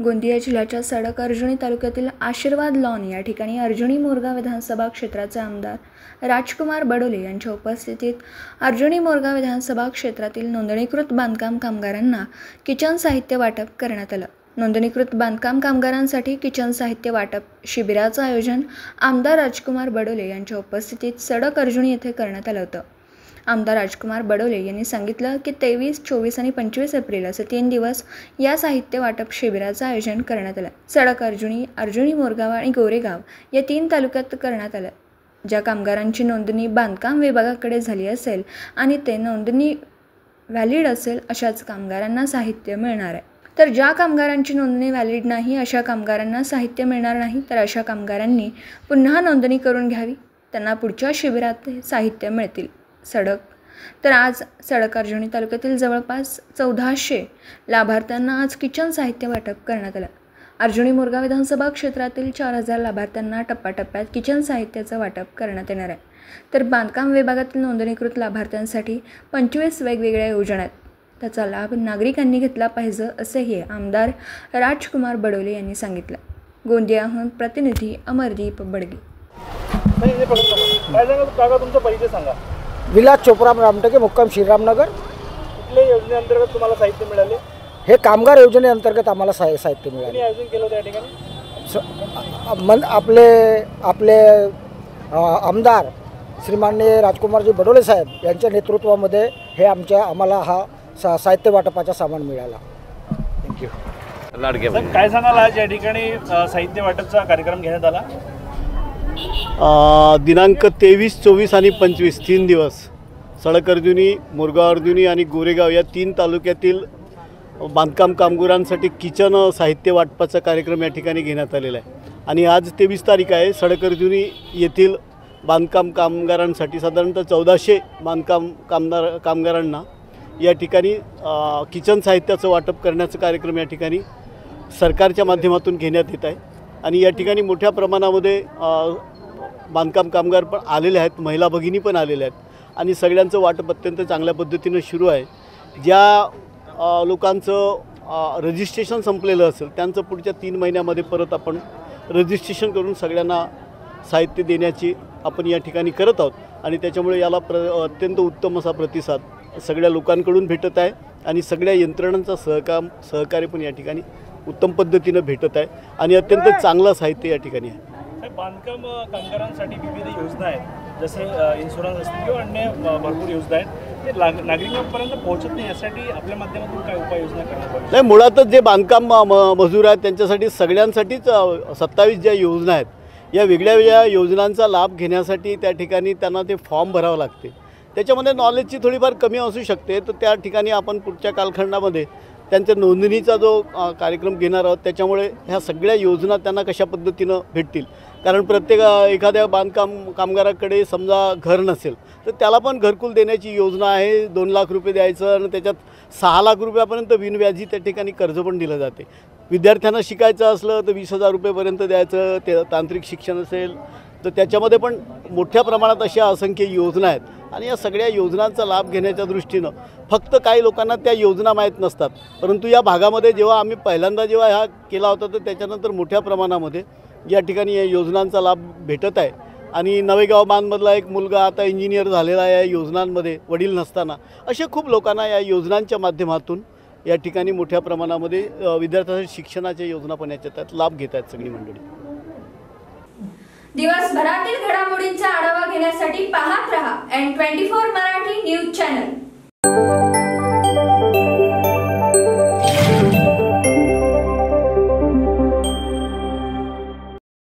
गोंदिया जिल्ह्याच्या सडक अर्जुनी तालुक्यातील आशीर्वाद लॉन या ठिकाणी अर्जुनी मोरगाव विधानसभा क्षेत्राचे आमदार राजकुमार बडोले यांच्या उपस्थितीत अर्जुनी मोरगाव विधानसभा क्षेत्रातील नोंदणीकृत बांधकाम कामगारांना किचन साहित्य वाटप करण्यात आलं। नोंदणीकृत बांधकाम कामगारांसाठी किचन साहित्य वाटप शिबिराचं आयोजन आमदार राजकुमार बडोले यांच्या उपस्थितीत सडक अर्जुनी येथे करण्यात आलं होतं। आमदार राजकुमार बडोले यांनी सांगितलं की 23, 24 आणि 25 एप्रिल असे 3 दिवस या साहित्य वाटप शिबिराचं आयोजन करण्यात आलं। सडक अर्जुनी, अर्जुनी मोरगाव आणि गोरेगाव या 3 तालुक्यात करण्यात आलं। ज्या कामगारांची नोंदणी बांधकाम विभागाकडे झाली असेल आणि ते नोंदणी व्हॅलिड असेल अशाच कामगारांना साहित्य मिळणार आहे। तर ज्या कामगारांची नोंदणी व्हॅलिड नाही अशा कामगारांना साहित्य मिळणार नाही। तर अशा कामगारांनी पुन्हा नोंदणी करून घ्यावी, त्यांना पुढच्या शिबिरात साहित्य मिळतील। तर आज सडक अर्जुनी तालुक्यातील जवळपास 1400 लाभार्थ्यांना आज किचन साहित्य वाटप करण्यात आलं। अर्जुनी मोरगाव विधानसभा क्षेत्रातील 4000 लाभार्थ्यांना टप्प्याटप्प्यात किचन साहित्याचं वाटप करण्यात येणार आहे। तर बांधकाम विभागातील नोंदणीकृत लाभार्थ्यांसाठी 25 वेगवेगळ्या योजना आहेत, त्याचा लाभ नागरिकांनी घेतला पाहिजे असेही आमदार राजकुमार बडोले यांनी सांगितलं। गोंदियाहून प्रतिनिधी अमरदीप बडगे। तुमचा परिचय सांगा। विलास चोपराम रामटके, मुक्काम श्रीरामनगर। कुठल्या योजनेअंतर्गत तुम्हाला साहित्य मिळाले? हे कामगार योजनेअंतर्गत आम्हाला साहित्य मिळाले। आयोजन केलं त्या ठिकाणी आपले आमदार श्रीमाननीय राजकुमारजी बडोले साहेब यांच्या नेतृत्वामध्ये हे आम्हाला हा साहित्य वाटपाचा सामान मिळाला। थँक्यू। काय सांगाल, आज या ठिकाणी साहित्य वाटपचा कार्यक्रम घेण्यात आला? दिनांक 23, 24 आणि 25 3 दिवस सडक अर्जुनी, मोरगाव अर्जुनी आणि गोरेगाव या 3 तालुक्यातील बांधकाम कामगारांसाठी किचन साहित्य वाटपाचा कार्यक्रम या ठिकाणी घेण्यात आलेला आहे। आणि आज 23 तारीख आहे। सडक अर्जुनी येथील बांधकाम कामगारांसाठी साधारणतः 1400 बांधकाम कामगारांना या ठिकाणी किचन साहित्याचं वाटप करण्याचा कार्यक्रम या ठिकाणी सरकारच्या माध्यमातून घेण्यात येत आहे। आणि या ठिकाणी मोठ्या प्रमाणामध्ये बांधकाम कामगार पण आलेले आहेत, महिला भगिनी पण आलेल्या आहेत आणि सगळ्यांचं वाटप अत्यंत चांगल्या पद्धतीनं सुरू आहे। ज्या लोकांचं रजिस्ट्रेशन संपलेलं असेल त्यांचं पुढच्या 3 महिन्यामध्ये परत आपण रजिस्ट्रेशन करून सगळ्यांना साहित्य देण्याची आपण या ठिकाणी करत आहोत। आणि त्याच्यामुळे याला अत्यंत उत्तम असा प्रतिसाद सगळ्या लोकांकडून भेटत आहे आणि सगळ्या यंत्रणांचा सहकार्य पण या ठिकाणी उत्तम पद्धतीनं भेटत आहे आणि अत्यंत चांगलं साहित्य या ठिकाणी आहे। बांधकाम कामगारांसाठी विविध योजना आहेत, जसे इन्शुरन्स असतील किंवा अन्य भरपूर योजना आहेत, ते नागरिकांपर्यंत पोहोचत नाही, यासाठी आपल्या माध्यमातून काय उपाययोजना करण्यात आली? नाही, मुळातच जे बांधकाम मजूर आहेत त्यांच्यासाठी सगळ्यांसाठीच 27 ज्या योजना आहेत या वेगळ्या योजनांचा लाभ घेण्यासाठी त्या ठिकाणी त्यांना ते फॉर्म भरावं लागते। त्याच्यामध्ये नॉलेजची थोडीफार कमी असू शकते, तर त्या ठिकाणी आपण पुढच्या कालखंडामध्ये त्यांच्या नोंदणीचा जो कार्यक्रम घेणार आहोत, त्याच्यामुळे ह्या सगळ्या योजना त्यांना कशा पद्धतीनं भेटतील। कारण एखाद्या बांधकाम कामगाराकडे समजा घर नसेल तर त्याला पण घरकुल देण्याची योजना आहे। 2 लाख रुपये द्यायचं आणि त्याच्यात 6 लाख रुपयापर्यंत बिनव्याजी त्या ठिकाणी कर्ज पण दिलं जाते। विद्यार्थ्यांना शिकायचं असलं तर 20,000 रुपयेपर्यंत द्यायचं। ते तांत्रिक शिक्षण असेल तर त्याच्यामध्ये पण मोठ्या प्रमाणात अशा असंख्य योजना आहेत आणि या सगळ्या योजनांचा लाभ घेण्याच्या दृष्टीनं फक्त काही लोकांना त्या योजना माहीत नसतात, परंतु या भागामध्ये जेव्हा आम्ही पहिल्यांदा हा केला होता तर त्याच्यानंतर मोठ्या प्रमाणामध्ये या ठिकाणी या योजनांचा लाभ भेटत आहे। आणि नवेगाव बांधमधला एक मुलगा आता इंजिनियर झालेला आहे या योजनांमध्ये, वडील नसताना। अशा खूप लोकांना या योजनांच्या माध्यमातून या ठिकाणी मोठ्या प्रमाणामध्ये विद्यार्थ्यांच्या शिक्षणाच्या योजना पण याच्यात लाभ घेत आहेत सगळी मंडळी। दिवसभरातील घडामोडींचा आढावा घेण्यासाठी पाहत रहा N24 मराठी न्यूज चॅनल।